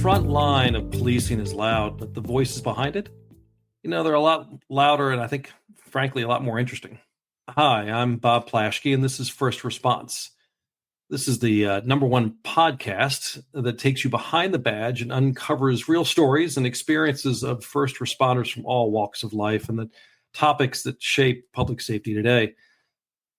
front line of policing is loud, but the voices behind it, they're a lot louder and I think, frankly, a lot more interesting. Hi, I'm Bob Plaschke, and this is First Response. This is the number one podcast that takes you behind the badge and uncovers real stories and experiences of first responders from all walks of life and the topics that shape public safety today.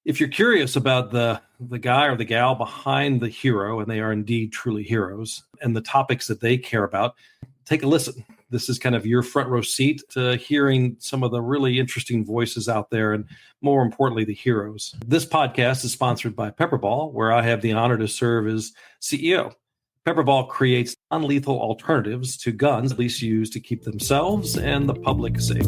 If you're curious about the guy or the gal behind the hero, and they are indeed truly heroes, and the topics that they care about, take a listen. This is kind of your front row seat to hearing some of the really interesting voices out there, and more importantly, the heroes. This podcast is sponsored by PepperBall, where I have the honor to serve as CEO. PepperBall creates non-lethal alternatives to guns police use to keep themselves and the public safe.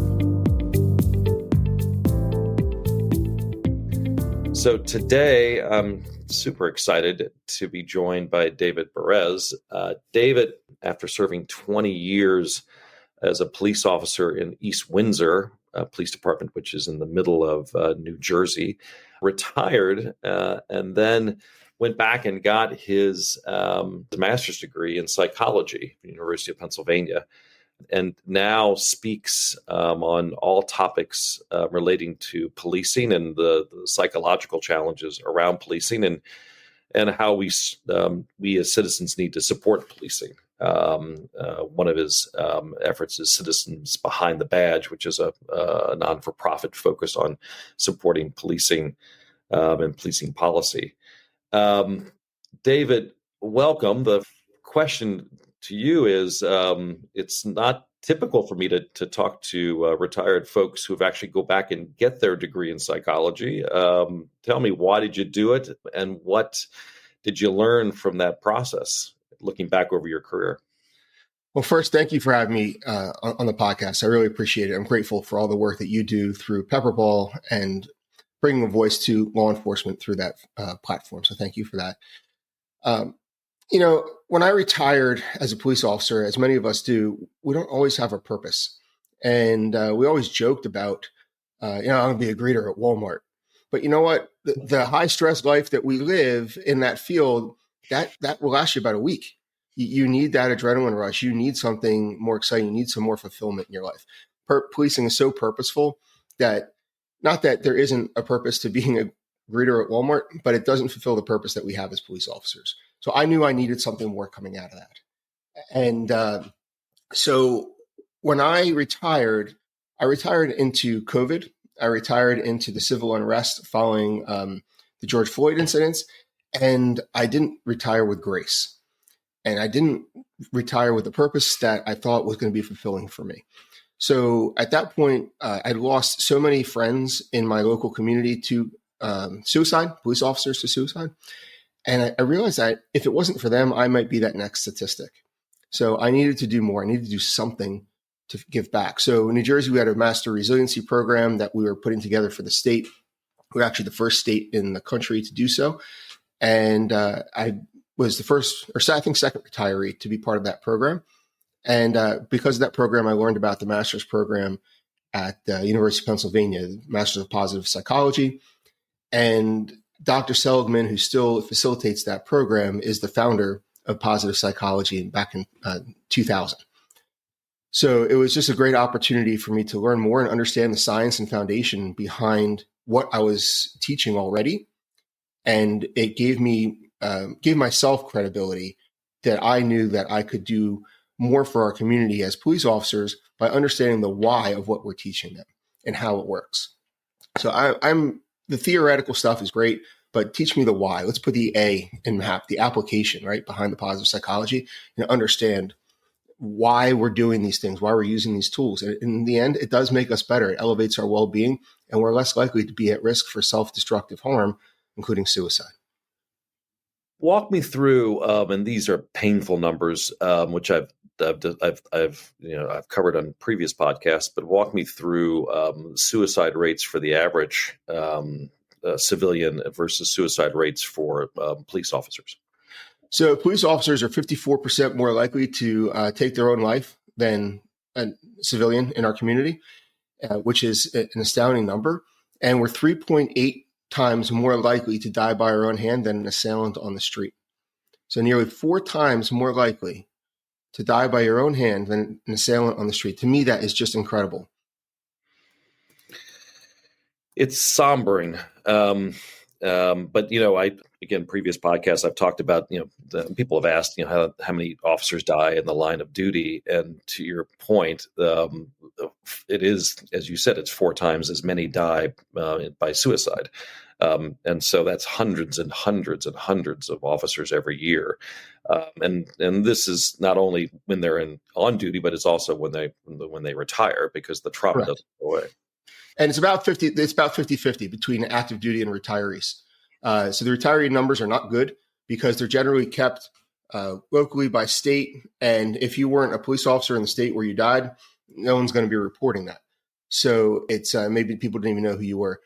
So today, I'm super excited to be joined by David Berez. David, after serving 20 years as a police officer in East Windsor Police Department, which is in the middle of New Jersey, retired and then went back and got his master's degree in psychology at the University of Pennsylvania, and now speaks on all topics relating to policing and the psychological challenges around policing and how we as citizens need to support policing. One of his efforts is Citizens Behind the Badge, which is a non-for-profit focus on supporting policing and policing policy. David, welcome. The question to you is, it's not typical for me to talk to retired folks who have actually go back and get their degree in psychology. Tell me, why did you do it, and what did you learn from that process, looking back over your career? Well, first, thank you for having me on the podcast. I really appreciate it. I'm grateful for all the work that you do through PepperBall and bringing a voice to law enforcement through that platform. So thank you for that. When I retired as a police officer, as many of us do, we don't always have a purpose. And we always joked about, I'm going to be a greeter at Walmart. But you know what? The high stress life that we live in that field, that will last you about a week. You need that adrenaline rush. You need something more exciting. You need some more fulfillment in your life. Policing is so purposeful that, not that there isn't a purpose to being a greeter at Walmart, but it doesn't fulfill the purpose that we have as police officers. So I knew I needed something more coming out of that. And so when I retired into COVID. I retired into the civil unrest following the George Floyd incidents. And I didn't retire with grace. And I didn't retire with a purpose that I thought was going to be fulfilling for me. So at that point, I lost so many friends in my local community to suicide, police officers to suicide. And I realized that if it wasn't for them, I might be that next statistic. So I needed to do more. I needed to do something to give back. So in New Jersey, we had a master resiliency program that we were putting together for the state. We were actually the first state in the country to do so. And I was the first, or I think second retiree to be part of that program. And because of that program, I learned about the master's program at the University of Pennsylvania, the Master's of Positive Psychology. And Dr. Seligman, who still facilitates that program, is the founder of Positive Psychology back in 2000. So it was just a great opportunity for me to learn more and understand the science and foundation behind what I was teaching already. And it gave myself credibility that I knew that I could do more for our community as police officers by understanding the why of what we're teaching them and how it works. So I'm the theoretical stuff is great, but teach me the why. Let's put the A in MAP, the application, right, behind the positive psychology, and understand why we're doing these things, why we're using these tools. And in the end, it does make us better. It elevates our well-being, and we're less likely to be at risk for self-destructive harm, including suicide. Walk me through, and these are painful numbers, which I've covered on previous podcasts. But walk me through suicide rates for the average civilian versus suicide rates for police officers. So police officers are 54% more likely to take their own life than a civilian in our community, which is an astounding number. And we're 3.8 times more likely to die by our own hand than an assailant on the street. So nearly 4 times more likely to die by your own hand than an assailant on the street. To me, that is just incredible. It's sombering. But, again, previous podcasts, I've talked about, people have asked, how many officers die in the line of duty. And to your point, it is, as you said, it's 4 times as many die by suicide. And so that's hundreds and hundreds and hundreds of officers every year. And this is not only when they're on duty, but it's also when they retire, because the trauma doesn't go away. And it's about 50-50 between active duty and retirees. So the retiree numbers are not good because they're generally kept locally by state. And if you weren't a police officer in the state where you died, no one's going to be reporting that. So it's maybe people didn't even know who you were.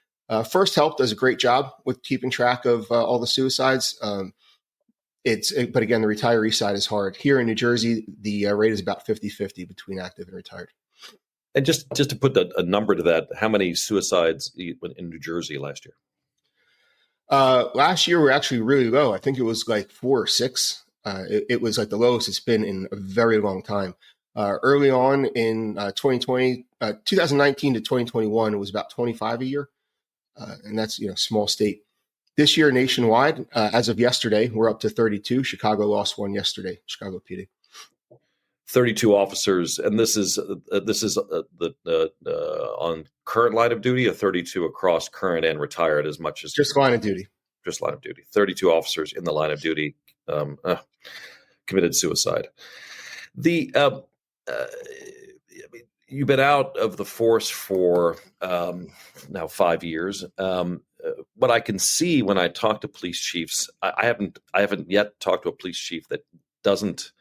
First Help does a great job with keeping track of all the suicides. But again, the retiree side is hard. Here in New Jersey, the rate is about 50-50 between active and retired. And just to put a number to that, how many suicides in New Jersey last year? Last year, we're actually really low. I think it was like 4 or 6. It was like the lowest it's been in a very long time. Early on in 2019 to 2021, it was about 25 a year. And that's, small state. This year nationwide, as of yesterday, we're up to 32. Chicago lost 1 yesterday, Chicago PD. 32 officers, and this is on current line of duty, or 32 across current and retired, as much as just line of duty. Just line of duty. 32 officers in the line of duty committed suicide. You've been out of the force for now 5 years. What I can see when I talk to police chiefs, I haven't yet talked to a police chief that doesn't.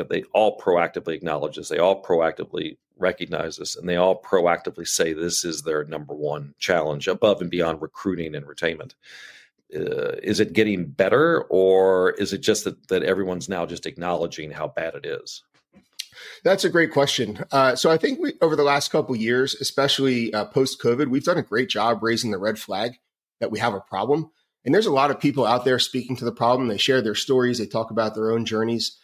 They all proactively acknowledge this. They all proactively recognize this, and they all proactively say this is their number one challenge above and beyond recruiting and retainment. Is it getting better, or is it just that everyone's now just acknowledging how bad it is? That's a great question. So I think over the last couple of years, especially post-COVID, we've done a great job raising the red flag that we have a problem. And there's a lot of people out there speaking to the problem. They share their stories. They talk about their own journeys.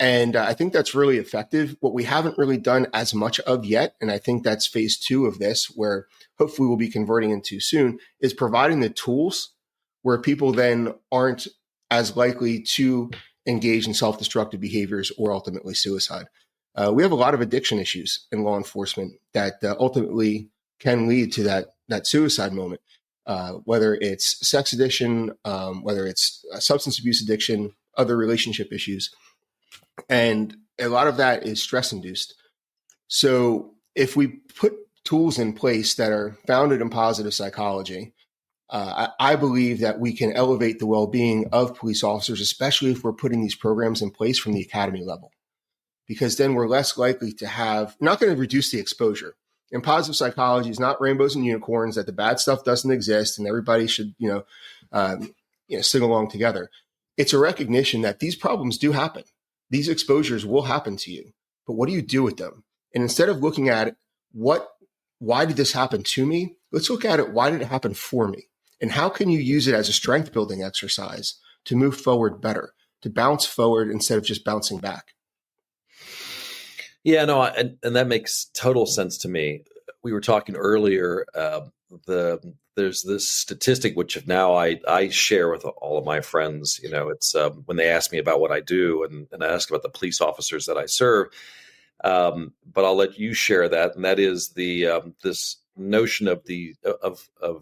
And I think that's really effective. What we haven't really done as much of yet, and I think that's phase 2 of this, where hopefully we'll be converting into soon, is providing the tools where people then aren't as likely to engage in self-destructive behaviors or ultimately suicide. We have a lot of addiction issues in law enforcement that ultimately can lead to that suicide moment, whether it's sex addiction, whether it's substance abuse addiction, other relationship issues. And a lot of that is stress induced. So if we put tools in place that are founded in positive psychology, I believe that we can elevate the well-being of police officers, especially if we're putting these programs in place from the academy level, because then we're less likely to not going to reduce the exposure. And positive psychology is not rainbows and unicorns, that the bad stuff doesn't exist and everybody should, sing along together. It's a recognition that these problems do happen. These exposures will happen to you, but what do you do with them? And instead of looking at why did this happen to me? Let's look at it. Why did it happen for me? And how can you use it as a strength building exercise to move forward better, to bounce forward instead of just bouncing back? Yeah, no, and that makes total sense to me. We were talking earlier, there's this statistic, which now I share with all of my friends. It's when they ask me about what I do and I ask about the police officers that I serve. But I'll let you share that, and that is this notion of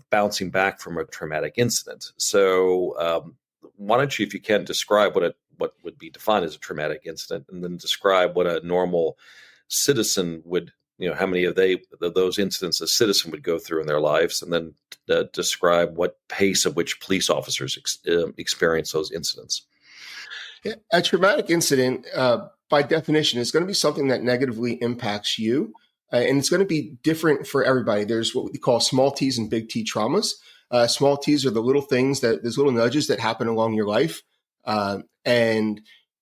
bouncing back from a traumatic incident. So why don't you, if you can, describe what would be defined as a traumatic incident, and then describe what a normal citizen would. How many of those incidents a citizen would go through in their lives, and then describe what pace at which police officers experience those incidents. Yeah, a traumatic incident, by definition, is going to be something that negatively impacts you, and it's going to be different for everybody. There's what we call small T's and big T traumas. Small T's are the little things there's little nudges that happen along your life, and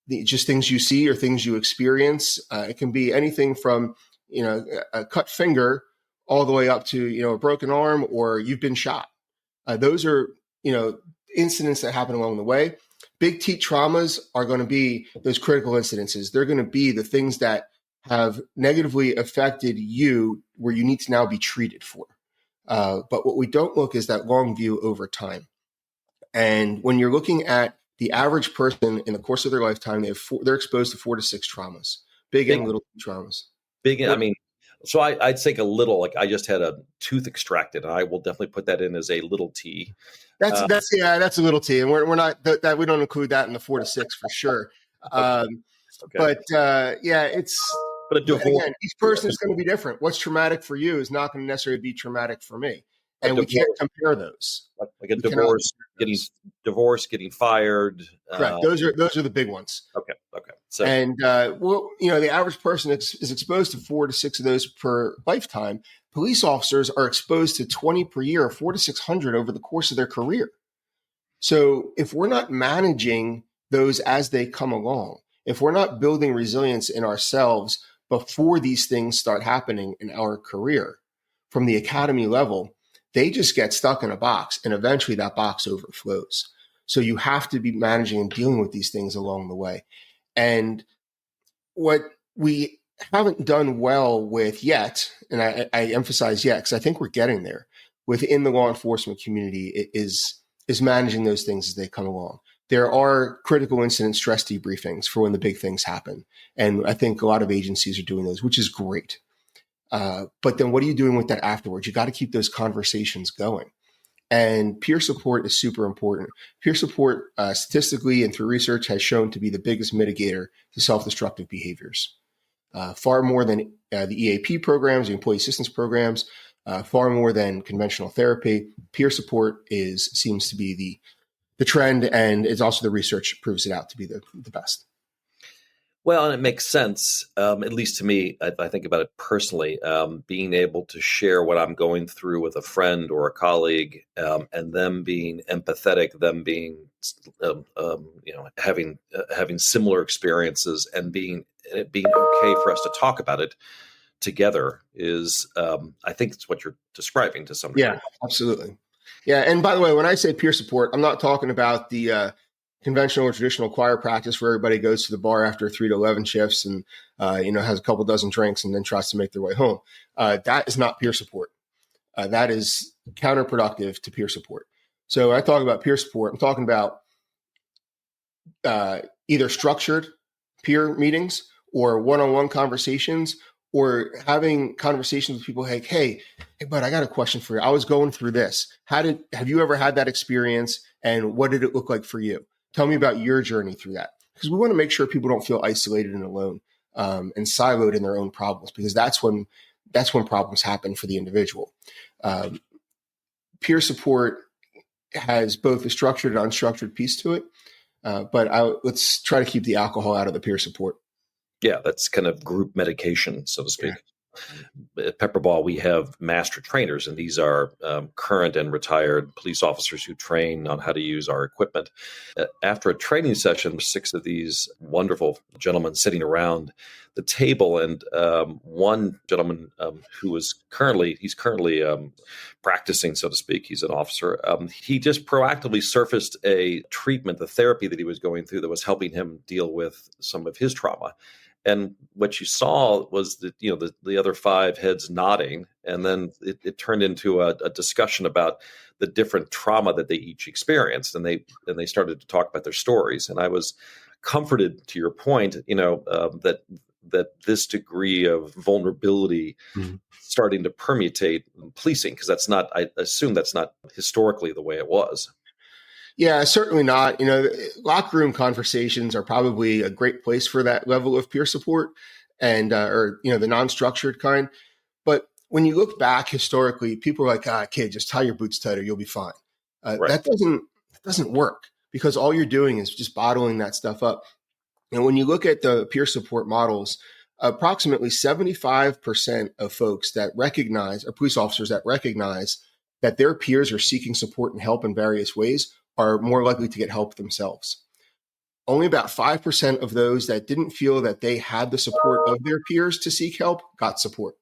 just things you see or things you experience. It can be anything from a cut finger all the way up to, a broken arm, or you've been shot. Those are, incidents that happen along the way. Big T traumas are going to be those critical incidences. They're going to be the things that have negatively affected you where you need to now be treated for. But what we don't look is that long view over time. And when you're looking at the average person in the course of their lifetime, they're exposed to 4 to 6 traumas, big and little traumas. I mean, so I'd think a little, like I just had a tooth extracted, and I will definitely put that in as a little T. That's a little T, and we're not that we don't include that in the 4 to 6 for sure. Okay. But a divorce. Again, each person is going to be different. What's traumatic for you is not going to necessarily be traumatic for me, and we can't compare those. Like a divorce, getting fired. Correct. Those are the big ones. Okay. So, and the average person is exposed to 4 to 6 of those per lifetime. Police officers are exposed to 20 per year, 400 to 600 over the course of their career. So if we're not managing those as they come along, if we're not building resilience in ourselves before these things start happening in our career from the academy level, they just get stuck in a box, and eventually that box overflows. So you have to be managing and dealing with these things along the way. And what we haven't done well with yet, and I emphasize yet, because I think we're getting there within the law enforcement community, is managing those things as they come along. There are critical incident stress debriefings for when the big things happen. And I think a lot of agencies are doing those, which is great. But then what are you doing with that afterwards? You got to keep those conversations going. And peer support is super important. Peer support, statistically and through research, has shown to be the biggest mitigator to self-destructive behaviors. Far more than the EAP programs, the employee assistance programs, far more than conventional therapy. Peer support seems to be the trend, and it's also the research proves it out to be the best. Well, and it makes sense, at least to me. I think about it personally, being able to share what I'm going through with a friend or a colleague, and them being empathetic, them being, having similar experiences, and being okay for us to talk about it together is, I think it's what you're describing to some degree. Yeah, absolutely. Yeah, and by the way, when I say peer support, I'm not talking about the conventional or traditional choir practice where everybody goes to the bar after 3 to 11 shifts and has a couple dozen drinks and then tries to make their way home. That is not peer support. That is counterproductive to peer support. So when I talk about peer support, I'm talking about either structured peer meetings or one-on-one conversations, or having conversations with people like, hey, bud, I got a question for you. I was going through this. Have you ever had that experience, and what did it look like for you? Tell me about your journey through that. Because we want to make sure people don't feel isolated and alone, and siloed in their own problems, because that's when problems happen for the individual. Peer support has both a structured and unstructured piece to it, but let's try to keep the alcohol out of the peer support. Yeah, that's kind of group medication, so to speak. Yeah. At PepperBall, we have master trainers, and these are current and retired police officers who train on how to use our equipment. After a training session, 6 of these wonderful gentlemen sitting around the table, and one gentleman he's currently practicing, so to speak. He's an officer. He just proactively surfaced a treatment, the therapy that he was going through that was helping him deal with some of his trauma. And what you saw was that, the other 5 heads nodding, and then it turned into a discussion about the different trauma that they each experienced, and they started to talk about their stories. And I was comforted, to your point, that this degree of vulnerability starting to permeate policing, because I assume that's not historically the way it was. Yeah, certainly not. Locker room conversations are probably a great place for that level of peer support, and the non-structured kind. But when you look back historically, people are like, kid, just tie your boots tighter, you'll be fine. Right. That doesn't work, because all you're doing is just bottling that stuff up. And when you look at the peer support models, approximately 75% of folks that recognize, or police officers that recognize that their peers are seeking support and help in various ways, are more likely to get help themselves. Only about 5% of those that didn't feel that they had the support of their peers to seek help got support.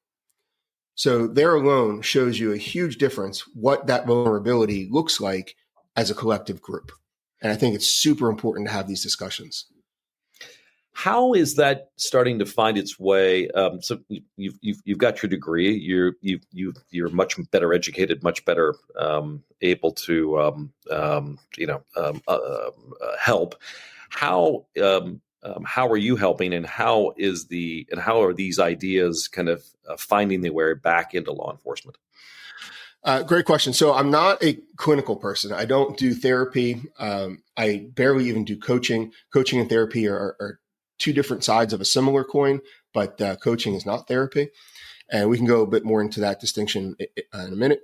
So there alone shows you a huge difference what that vulnerability looks like as a collective group. And I think it's super important to have these discussions. How is that starting to find its way? So you've got your degree. You're much better educated, much better able to help. How are you helping, and how are these ideas kind of finding their way back into law enforcement? Great question. So I'm not a clinical person. I don't do therapy. I barely even do coaching. Coaching and therapy are two different sides of a similar coin, but coaching is not therapy. And we can go a bit more into that distinction in a minute.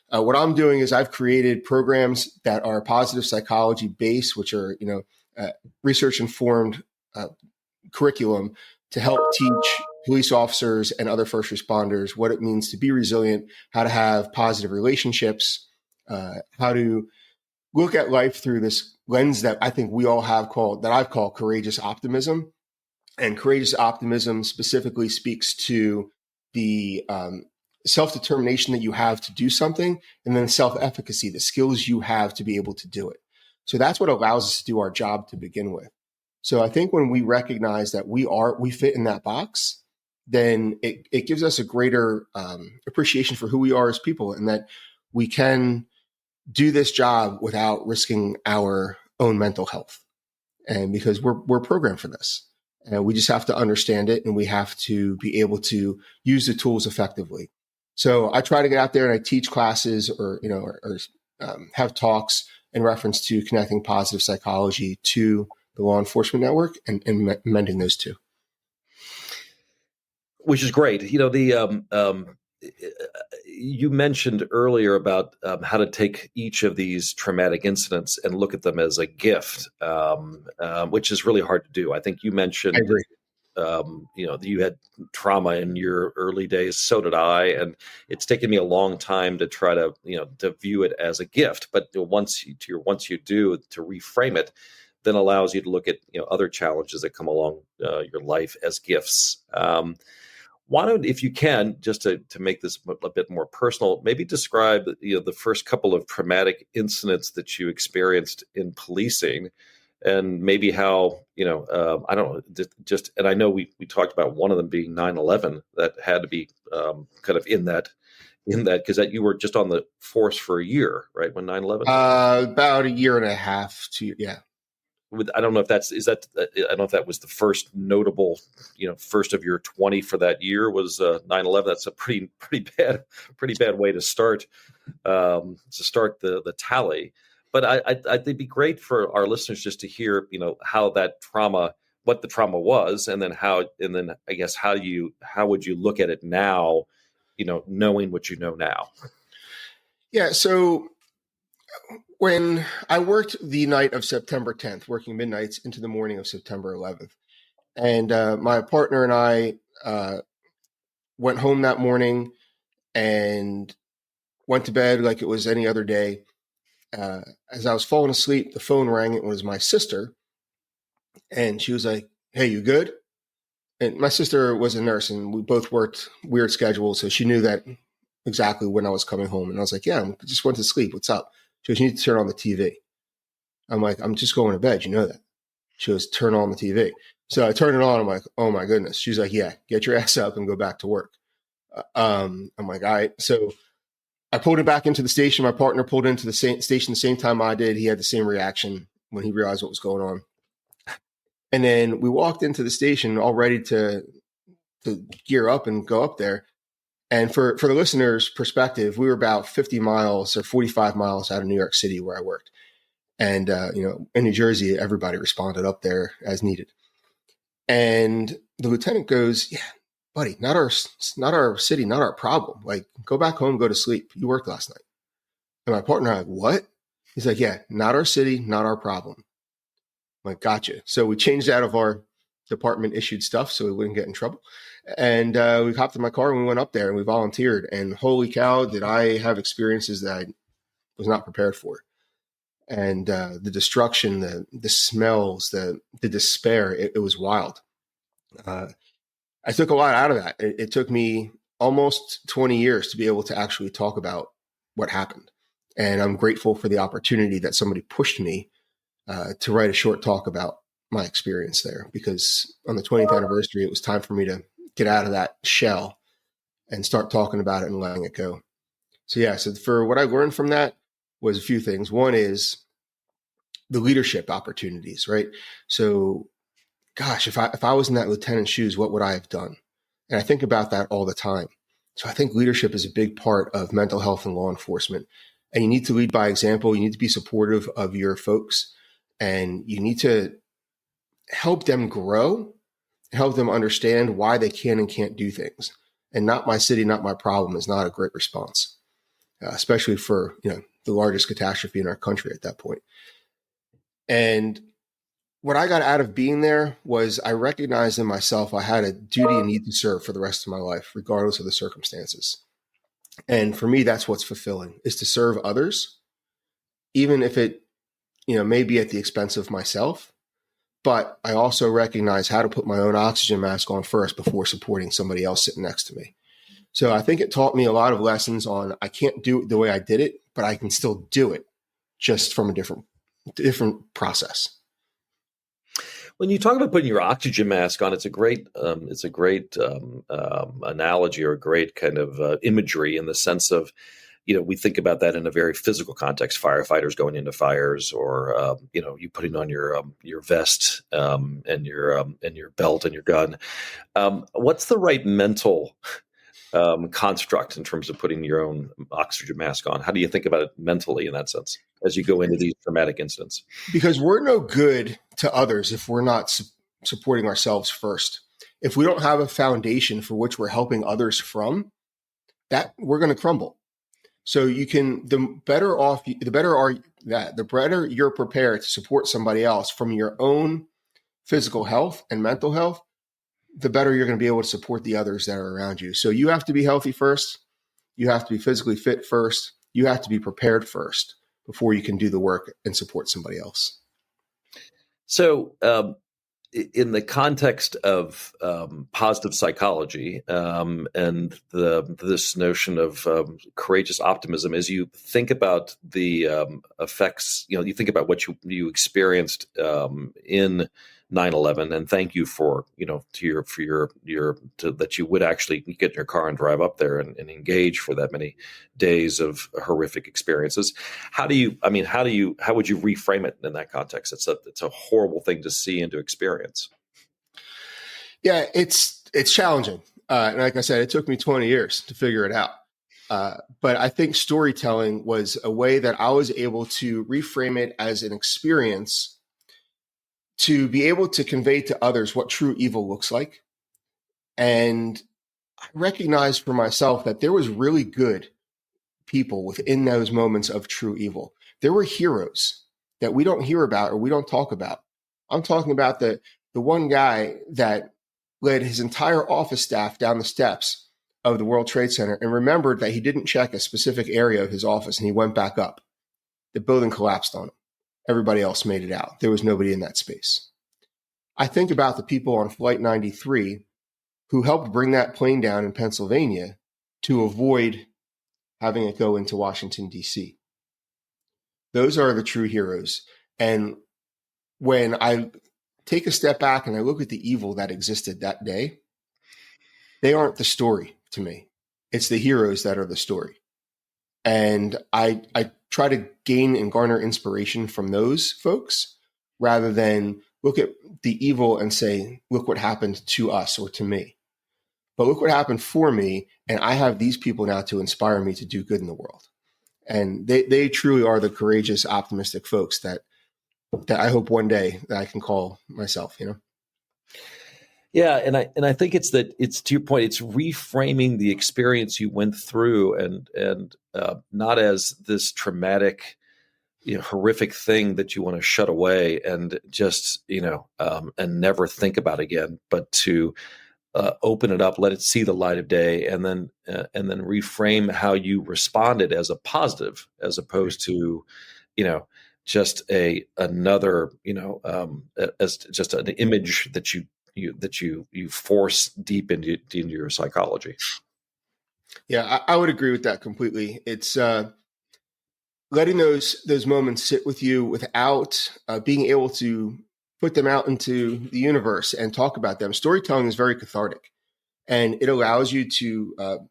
What I'm doing is I've created programs that are positive psychology based, which are, research informed curriculum to help teach police officers and other first responders what it means to be resilient, how to have positive relationships, how to look at life through this lens that I think we all have that I've called courageous optimism. And courageous optimism specifically speaks to the self-determination that you have to do something, and then self-efficacy, the skills you have to be able to do it. So that's what allows us to do our job to begin with. So I think when we recognize that we fit in that box, then it gives us a greater appreciation for who we are as people, and that we can do this job without risking our own mental health. And because we're programmed for this, and we just have to understand it, and we have to be able to use the tools effectively. So I try to get out there and I teach classes or have talks in reference to connecting positive psychology to the law enforcement network and mending those two. Which is great. You mentioned earlier about how to take each of these traumatic incidents and look at them as a gift, which is really hard to do. I think you mentioned, I agree. You had trauma in your early days. So did I, and it's taken me a long time to try to view it as a gift. But once you do, to reframe it, then allows you to look at other challenges that come along your life as gifts. Why don't, if you can, just to make this a bit more personal, maybe describe the first couple of traumatic incidents that you experienced in policing, and maybe how I don't know, just and I know we talked about one of them being 9/11. That had to be kind of in that because that you were just on the force for a year, right, when 9/11? About a year and a half to yeah. I don't know if I don't know if that was the first notable, first of your 20 for that year was 9/11. That's a pretty bad way to start the tally. But it'd be great for our listeners just to hear, how that trauma, what the trauma was, and then I guess how would you look at it now, knowing what you know now? Yeah. So when I worked the night of September 10th, working midnights into the morning of September 11th, and my partner and I went home that morning and went to bed like it was any other day. As I was falling asleep, the phone rang. It was my sister, and she was like, "Hey, you good?" And my sister was a nurse, and we both worked weird schedules, so she knew that exactly when I was coming home. And I was like, "Yeah, I just went to sleep. What's up?" She goes, "You need to turn on the TV." I'm like, "I'm just going to bed. You know that." She goes, "Turn on the TV." So I turned it on. I'm like, "Oh my goodness." She's like, "Yeah, get your ass up and go back to work." I'm like, "All right." So I pulled it back into the station. My partner pulled into the station the same time I did. He had the same reaction when he realized what was going on. And then we walked into the station all ready to gear up and go up there. And for the listeners' perspective, we were about 50 miles or 45 miles out of New York City where I worked. And, in New Jersey, everybody responded up there as needed. And the lieutenant goes, "Yeah, buddy, not our city, not our problem. Like, go back home, go to sleep. You worked last night." And my partner, I'm like, "What?" He's like, "Yeah, not our city, not our problem." I'm like, "Gotcha." So we changed out of our department issued stuff so we wouldn't get in trouble. And we hopped in my car and we went up there and we volunteered. And holy cow, did I have experiences that I was not prepared for. And the destruction, the smells, the despair, it was wild. I took a lot out of that. It took me almost 20 years to be able to actually talk about what happened. And I'm grateful for the opportunity that somebody pushed me to write a short talk about my experience there, because on the 20th anniversary, it was time for me to get out of that shell and start talking about it and letting it go. So yeah, so for what I learned from that was a few things. One is the leadership opportunities, right? So gosh, if I was in that lieutenant's shoes, what would I have done? And I think about that all the time. So I think leadership is a big part of mental health and law enforcement. And you need to lead by example. You need to be supportive of your folks, and you need to help them grow, help them understand why they can and can't do things. And not my city, not my problem is not a great response, especially for, the largest catastrophe in our country at that point. And what I got out of being there was I recognized in myself I had a duty and need to serve for the rest of my life, regardless of the circumstances. And for me, that's what's fulfilling, is to serve others, even if it, may be at the expense of myself. But I also recognize how to put my own oxygen mask on first before supporting somebody else sitting next to me. So I think it taught me a lot of lessons on I can't do it the way I did it, but I can still do it, just from a different process. When you talk about putting your oxygen mask on, it's a great analogy, or a great kind of imagery, in the sense of, we think about that in a very physical context: firefighters going into fires, or you putting on your vest and your belt and your gun. What's the right mental construct in terms of putting your own oxygen mask on? How do you think about it mentally in that sense as you go into these traumatic incidents? Because we're no good to others if we're not supporting ourselves first. If we don't have a foundation for which we're helping others from, that we're going to crumble. So the better you're prepared to support somebody else from your own physical health and mental health, the better you're going to be able to support the others that are around you. So you have to be healthy first. You have to be physically fit first. You have to be prepared first before you can do the work and support somebody else. So in the context of positive psychology and this notion of courageous optimism, as you think about the effects, you think about what you experienced in 9/11, and thank you for that you would actually get in your car and drive up there and engage for that many days of horrific experiences. How would you reframe it in that context? It's a horrible thing to see and to experience. Yeah, it's challenging. And like I said, it took me 20 years to figure it out. But I think storytelling was a way that I was able to reframe it as an experience to be able to convey to others what true evil looks like. And I recognized for myself that there was really good people within those moments of true evil. There were heroes that we don't hear about or we don't talk about. I'm talking about the one guy that led his entire office staff down the steps of the World Trade Center and remembered that he didn't check a specific area of his office, and he went back up. The building collapsed on him. Everybody else made it out. There was nobody in that space. I think about the people on Flight 93 who helped bring that plane down in Pennsylvania to avoid having it go into Washington, D.C. Those are the true heroes. And when I take a step back and I look at the evil that existed that day, they aren't the story to me. It's the heroes that are the story. And I try to gain and garner inspiration from those folks rather than look at the evil and say, look what happened to us or to me. But look what happened for me. And I have these people now to inspire me to do good in the world. And they truly are the courageous, optimistic folks that I hope one day that I can call myself, Yeah, and I think it's to your point, it's reframing the experience you went through and not as this traumatic, horrific thing that you want to shut away and just and never think about again, but to open it up, let it see the light of day, and then reframe how you responded as a positive, as opposed to just another as just an image that you force deep into your psychology. Yeah, I would agree with that completely. It's letting those moments sit with you without being able to put them out into the universe and talk about them. Storytelling is very cathartic, and it allows you to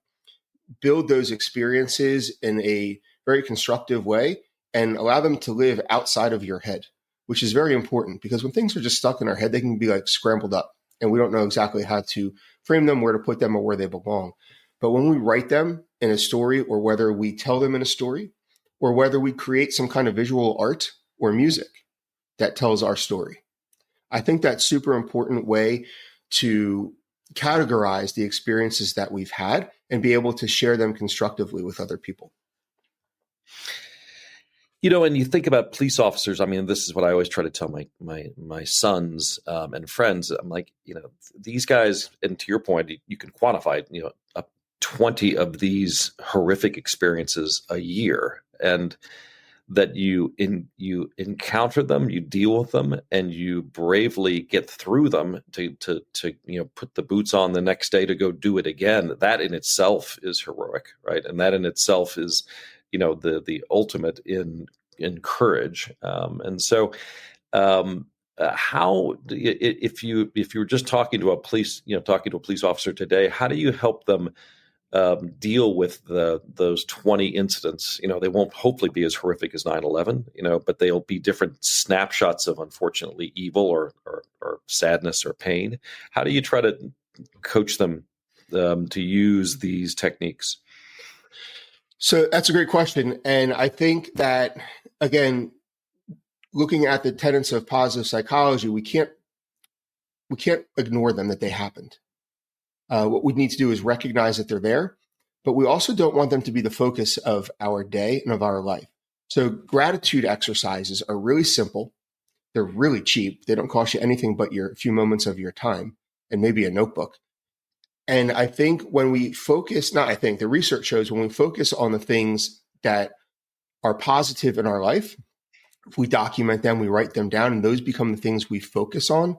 build those experiences in a very constructive way and allow them to live outside of your head, which is very important, because when things are just stuck in our head, they can be like scrambled up and we don't know exactly how to frame them, where to put them, or where they belong. But when we write them in a story, or whether we tell them in a story, or whether we create some kind of visual art or music that tells our story, I think that's super important way to categorize the experiences that we've had and be able to share them constructively with other people. And you think about police officers. I mean, this is what I always try to tell my sons and friends. I'm like, these guys, and to your point, you can quantify, up 20 of these horrific experiences a year, and that you encounter them, you deal with them, and you bravely get through them to put the boots on the next day to go do it again. That in itself is heroic, right? And that in itself is, the ultimate in courage. And so, how, if you were just talking to a police officer today, how do you help them deal with those 20 incidents? They won't hopefully be as horrific as 9/11, but they'll be different snapshots of unfortunately evil or sadness or pain. How do you try to coach them to use these techniques? So that's a great question. And I think that, again, looking at the tenets of positive psychology, we can't ignore them, that they happened. What we need to do is recognize that they're there, but we also don't want them to be the focus of our day and of our life. So gratitude exercises are really simple. They're really cheap. They don't cost you anything but a few moments of your time and maybe a notebook. And I think when we focus, the research shows when we focus on the things that are positive in our life, if we document them, we write them down, and those become the things we focus on,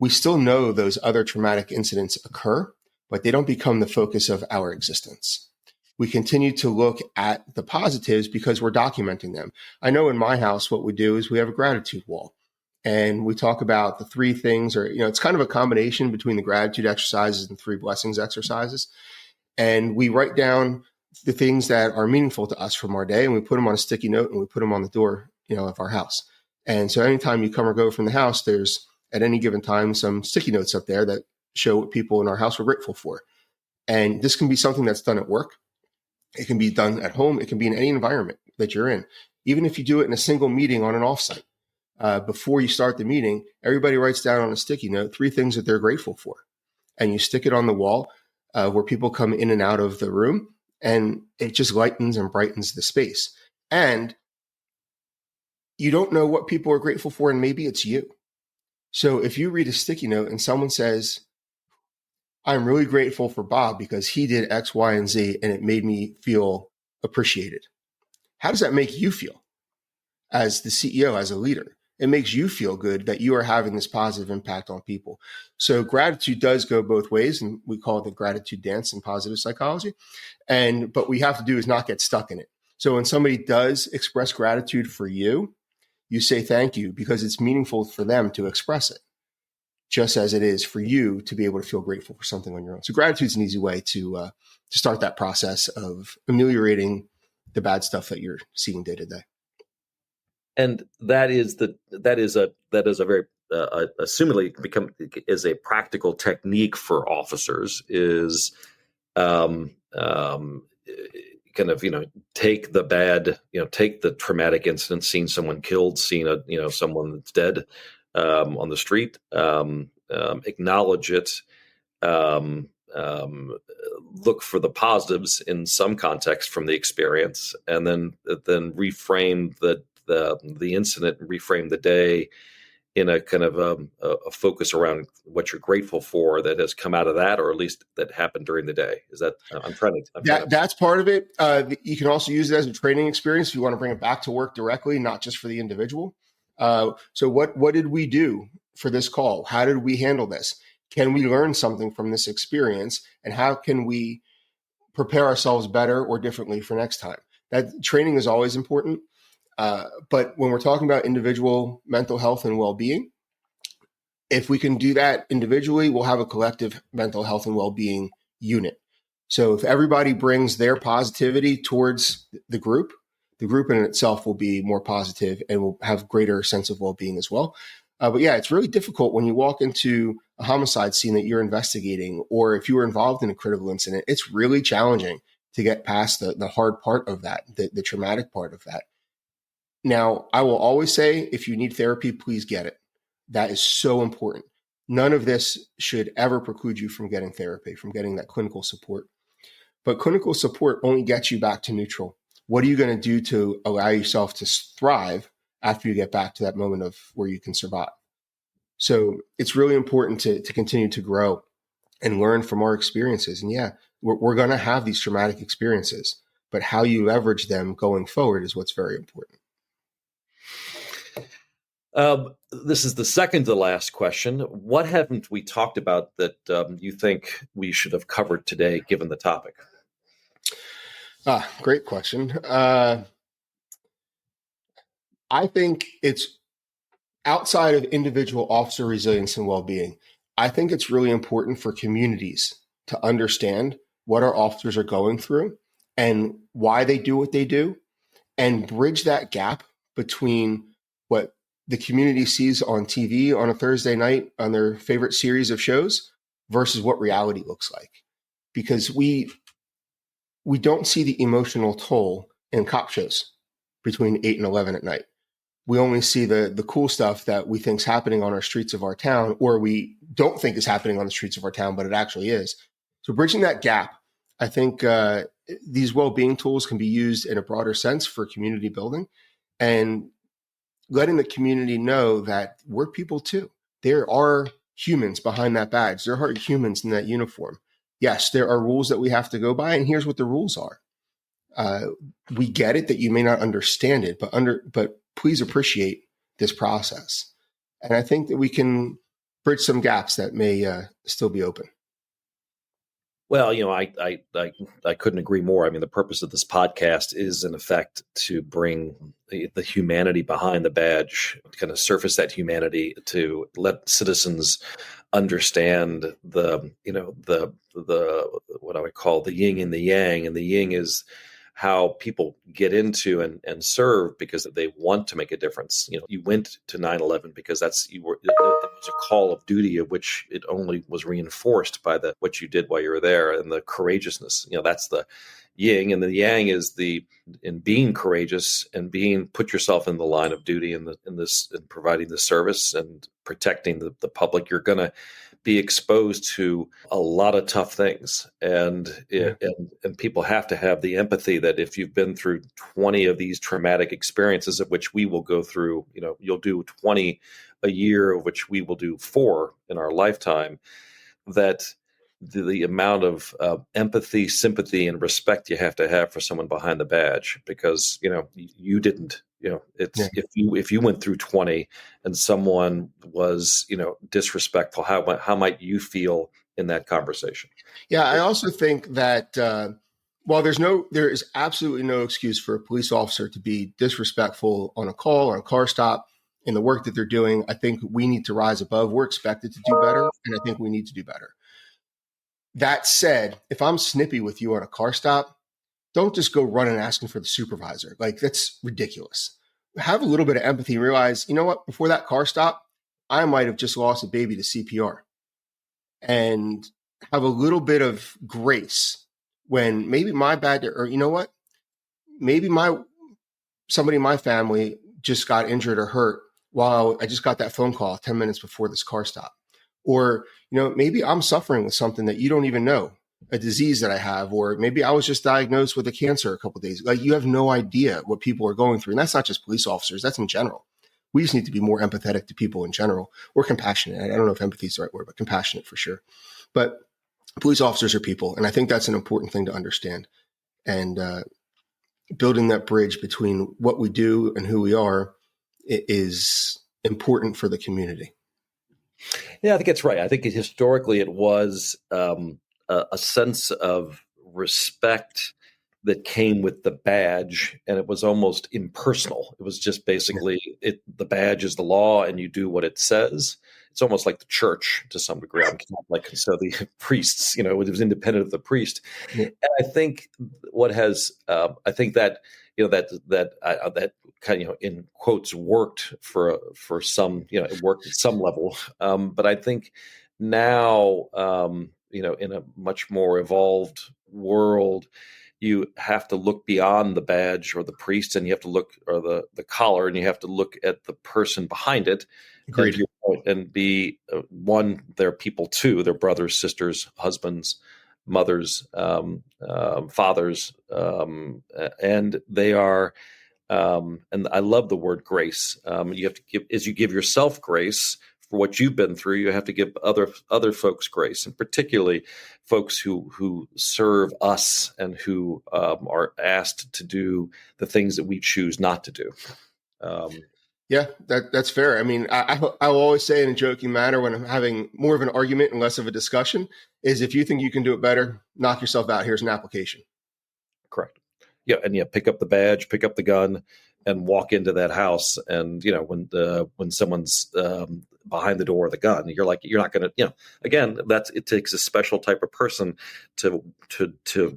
we still know those other traumatic incidents occur, but they don't become the focus of our existence. We continue to look at the positives because we're documenting them. I know in my house, what we do is we have a gratitude wall. And we talk about the three things, or, it's kind of a combination between the gratitude exercises and 3 blessings exercises. And we write down the things that are meaningful to us from our day, and we put them on a sticky note, and we put them on the door, of our house. And so anytime you come or go from the house, there's at any given time some sticky notes up there that show what people in our house are grateful for. And this can be something that's done at work. It can be done at home. It can be in any environment that you're in. Even if you do it in a single meeting on an offsite. Before you start the meeting, everybody writes down on a sticky note 3 things that they're grateful for. And you stick it on the wall where people come in and out of the room, and it just lightens and brightens the space. And you don't know what people are grateful for, and maybe it's you. So if you read a sticky note and someone says, I'm really grateful for Bob because he did X, Y, and Z, and it made me feel appreciated. How does that make you feel as the CEO, as a leader? It makes you feel good that you are having this positive impact on people. So gratitude does go both ways, and we call it the gratitude dance in positive psychology. But what we have to do is not get stuck in it. So when somebody does express gratitude for you, you say thank you because it's meaningful for them to express it, just as it is for you to be able to feel grateful for something on your own. So gratitude is an easy way to start that process of ameliorating the bad stuff that you're seeing day to day. And that is a very assumedly become is a practical technique for officers, is kind of take the bad, take the traumatic incident, seeing someone killed, seeing someone that's dead on the street, acknowledge it, look for the positives in some context from the experience, and then reframe the incident, reframe the day in a kind of a focus around what you're grateful for that has come out of that, or at least that happened during the day. Is that that's part of it. You can also use it as a training experience if you want to bring it back to work directly, not just for the individual. So what did we do for this call? How did we handle this? Can we learn something from this experience? And how can we prepare ourselves better or differently for next time? That training is always important. But when we're talking about individual mental health and well-being, if we can do that individually, we'll have a collective mental health and well-being unit. So if everybody brings their positivity towards the group in itself will be more positive and will have greater sense of well-being as well. But yeah, it's really difficult when you walk into a homicide scene that you're investigating, or if you were involved in a critical incident, it's really challenging to get past the hard part of that, the traumatic part of that. Now, I will always say, if you need therapy, please get it. That is so important. None of this should ever preclude you from getting therapy, from getting that clinical support. But clinical support only gets you back to neutral. What are you going to do to allow yourself to thrive after you get back to that moment of where you can survive? So it's really important to continue to grow and learn from our experiences. And yeah, we're going to have these traumatic experiences, but how you leverage them going forward is what's very important. This is the second to last question. What haven't we talked about that you think we should have covered today, given the topic? Great question. I think it's outside of individual officer resilience and well-being. I think it's really important for communities to understand what our officers are going through and why they do what they do, and bridge that gap between what the community sees on TV on a Thursday night on their favorite series of shows versus what reality looks like. Because we don't see the emotional toll in cop shows between 8 and 11 at night. We only see the cool stuff that we think is happening on our streets of our town, or we don't think is happening on the streets of our town, but it actually is. So bridging that gap, I think these well-being tools can be used in a broader sense for community building, and letting the community know that we're people too. There are humans behind that badge. There are humans in that uniform. Yes, there are rules that we have to go by, and here's what the rules are. We get it that you may not understand it, but please appreciate this process. And I think that we can bridge some gaps that may still be open. Well, I couldn't agree more. I mean, the purpose of this podcast is, in effect, to bring the humanity behind the badge, kind of surface that humanity, to let citizens understand the what I would call the yin and the yang. And the yin is how people get into and serve because they want to make a difference. You went to 9/11 because it was a call of duty, of which it only was reinforced by what you did while you were there, and the courageousness. That's the yin, and the yang is in being courageous and put yourself in the line of duty in providing the service and protecting the public. You're going to be exposed to a lot of tough things, and people have to have the empathy that if you've been through 20 of these traumatic experiences, of which we will go through, you'll do 20 a year, of which we will do 4 in our lifetime, that the amount of empathy, sympathy, and respect you have to have for someone behind the badge, because you didn't. If you went through 20 and someone was disrespectful, how might you feel in that conversation? Yeah, I also think that while there is absolutely no excuse for a police officer to be disrespectful on a call or a car stop in the work that they're doing, I think we need to rise above. We're expected to do better, and I think we need to do better. That said, if I'm snippy with you on a car stop, don't just go running asking for the supervisor. Like, that's ridiculous. Have a little bit of empathy and realize, you know what, before that car stop, I might have just lost a baby to CPR. And have a little bit of grace when maybe my bad, or you know what, maybe somebody in my family just got injured or hurt while I just got that phone call 10 minutes before this car stop. Or, maybe I'm suffering with something that you don't even know, a disease that I have, or maybe I was just diagnosed with a cancer a couple of days. Like, you have no idea what people are going through. And that's not just police officers, that's in general. We just need to be more empathetic to people in general, or compassionate. I don't know if empathy is the right word, but compassionate for sure. But police officers are people. And I think that's an important thing to understand. And building that bridge between what we do and who we are is important for the community. Yeah, I think it's right. I think historically it was a sense of respect that came with the badge, and it was almost impersonal. It was just basically the badge is the law, and you do what it says. It's almost like the church to some degree. I'm Catholic, so the priests, it was independent of the priest. Yeah. And I think what has, I think that that kind of in quotes worked for some, it worked at some level. But I think now, in a much more evolved world, you have to look beyond the badge or the priest, and you have to look, or the collar, and you have to look at the person behind it. Agreed. And be one, they're people too. They're brothers, sisters, husbands, mothers, fathers, and they are. And I love the word grace. You have to give, as you give yourself grace for what you've been through, you have to give other folks grace, and particularly folks who serve us and who are asked to do the things that we choose not to do. Yeah, that's fair. I mean, I will always say in a joking manner when I'm having more of an argument and less of a discussion is, if you think you can do it better, knock yourself out. Here's an application. Correct. Yeah, and pick up the badge, pick up the gun, and walk into that house. And when someone's behind the door with a gun, you're not going to. Again, it takes a special type of person to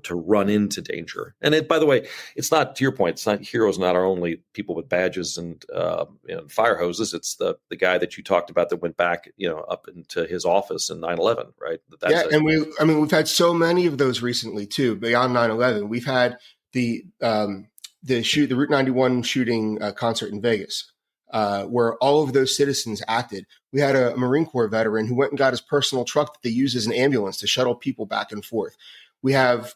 run into danger. And by the way, it's not, to your point, it's not heroes, not our only people with badges and fire hoses. It's the guy that you talked about that went back up into his office in 9/11, right? And we've had so many of those recently too. Beyond 9/11, we've had the Route 91 shooting concert in Vegas, where all of those citizens acted. We had a Marine Corps veteran who went and got his personal truck that they use as an ambulance to shuttle people back and forth. We have a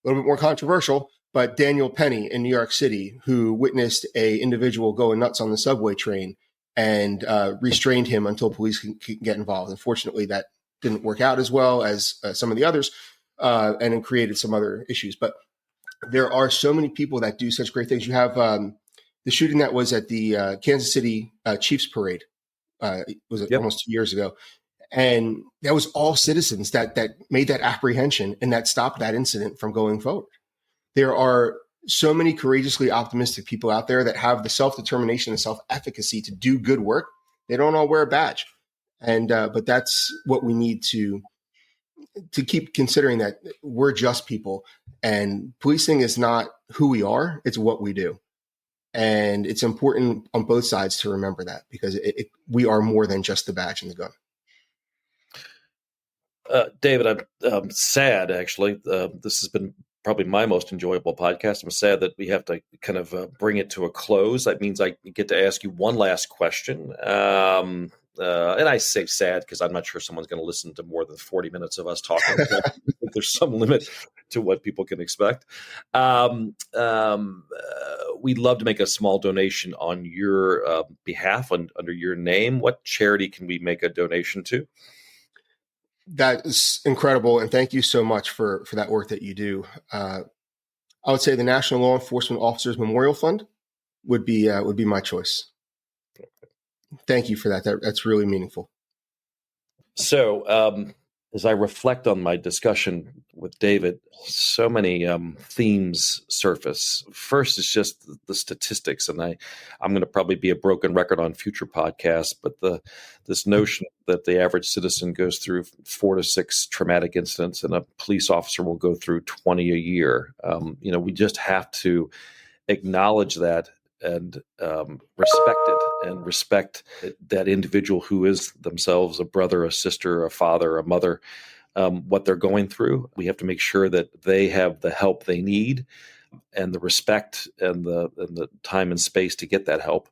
little bit more controversial, but Daniel Penny in New York City, who witnessed a individual going nuts on the subway train and restrained him until police can get involved. Unfortunately, that didn't work out as well as some of the others, and it created some other issues. But there are so many people that do such great things. You have the shooting that was at the Kansas City Chiefs parade. Was it almost 2 years ago? And that was all citizens that made that apprehension and that stopped that incident from going forward. There are so many courageously optimistic people out there that have the self-determination and self-efficacy to do good work. They don't all wear a badge. And but that's what we need to keep considering, that we're just people, and policing is not who we are, it's what we do. And it's important on both sides to remember that, because we are more than just the badge and the gun. David, I'm sad, actually. This has been probably my most enjoyable podcast. I'm sad that we have to kind of bring it to a close. That means I get to ask you one last question. And I say sad because I'm not sure someone's going to listen to more than 40 minutes of us talking. I think there's some limit to what people can expect. We'd love to make a small donation on your behalf under your name. What charity can we make a donation to? That is incredible. And thank you so much for that work that you do. I would say the National Law Enforcement Officers Memorial Fund would be my choice. Thank you for that. That's really meaningful. So, as I reflect on my discussion with David, so many themes surface. First, it's just the statistics, and I'm going to probably be a broken record on future podcasts, but this notion that the average citizen goes through 4 to 6 traumatic incidents, and a police officer will go through 20 a year. We just have to acknowledge that and respect it, and respect that individual who is themselves a brother, a sister, a father, a mother, what they're going through. We have to make sure that they have the help they need, and the respect and the time and space to get that help.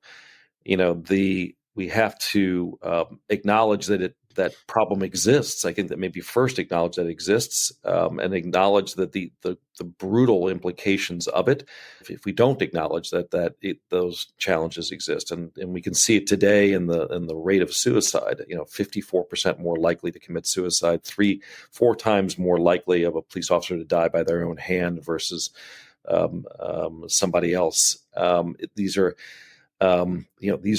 We have to acknowledge that problem exists. I think that maybe first acknowledge that it exists, and acknowledge that the brutal implications of it. If we don't acknowledge those challenges exist, and we can see it today in the rate of suicide. 54% more likely to commit suicide, 3-4 times more likely of a police officer to die by their own hand versus somebody else. These are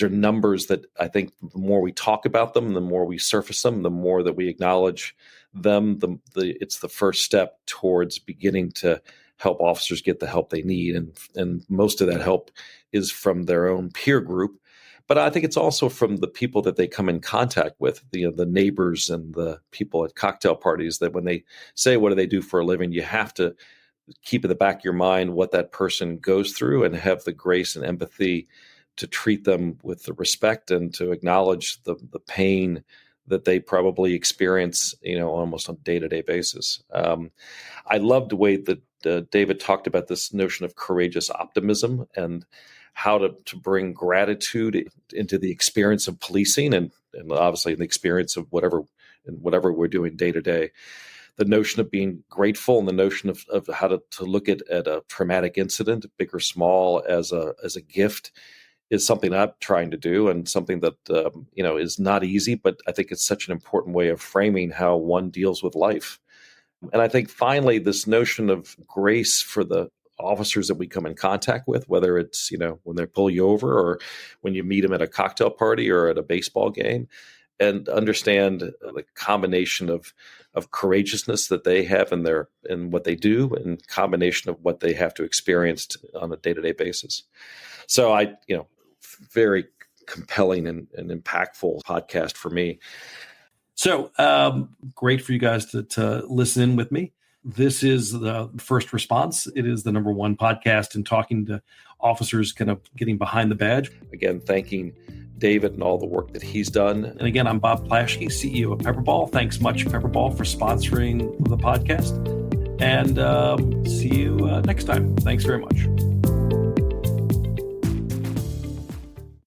numbers that I think the more we talk about them, the more we surface them, the more that we acknowledge them, it's the first step towards beginning to help officers get the help they need. And most of that help is from their own peer group. But I think it's also from the people that they come in contact with, the neighbors and the people at cocktail parties, that when they say, what do they do for a living, you have to keep in the back of your mind what that person goes through and have the grace and empathy to treat them with the respect and to acknowledge the pain that they probably experience, almost on a day-to-day basis. I loved the way that David talked about this notion of courageous optimism and how to bring gratitude into the experience of policing and obviously in the experience of whatever we're doing day to day. The notion of being grateful and the notion of how to look at a traumatic incident, big or small, as a gift is something I'm trying to do, and something that is not easy, but I think it's such an important way of framing how one deals with life. And I think finally, this notion of grace for the officers that we come in contact with, whether it's when they pull you over or when you meet them at a cocktail party or at a baseball game, and understand the combination of courageousness that they have in what they do, and combination of what they have to experience on a day-to-day basis. So very compelling and impactful podcast for me. So great for you guys to listen in with me. This is the First Response. It is the number one podcast in talking to officers, kind of getting behind the badge. Again, thanking David and all the work that he's done. And again, I'm Bob Plaschke, CEO of PepperBall. Thanks much, PepperBall, for sponsoring the podcast. And see you next time. Thanks very much.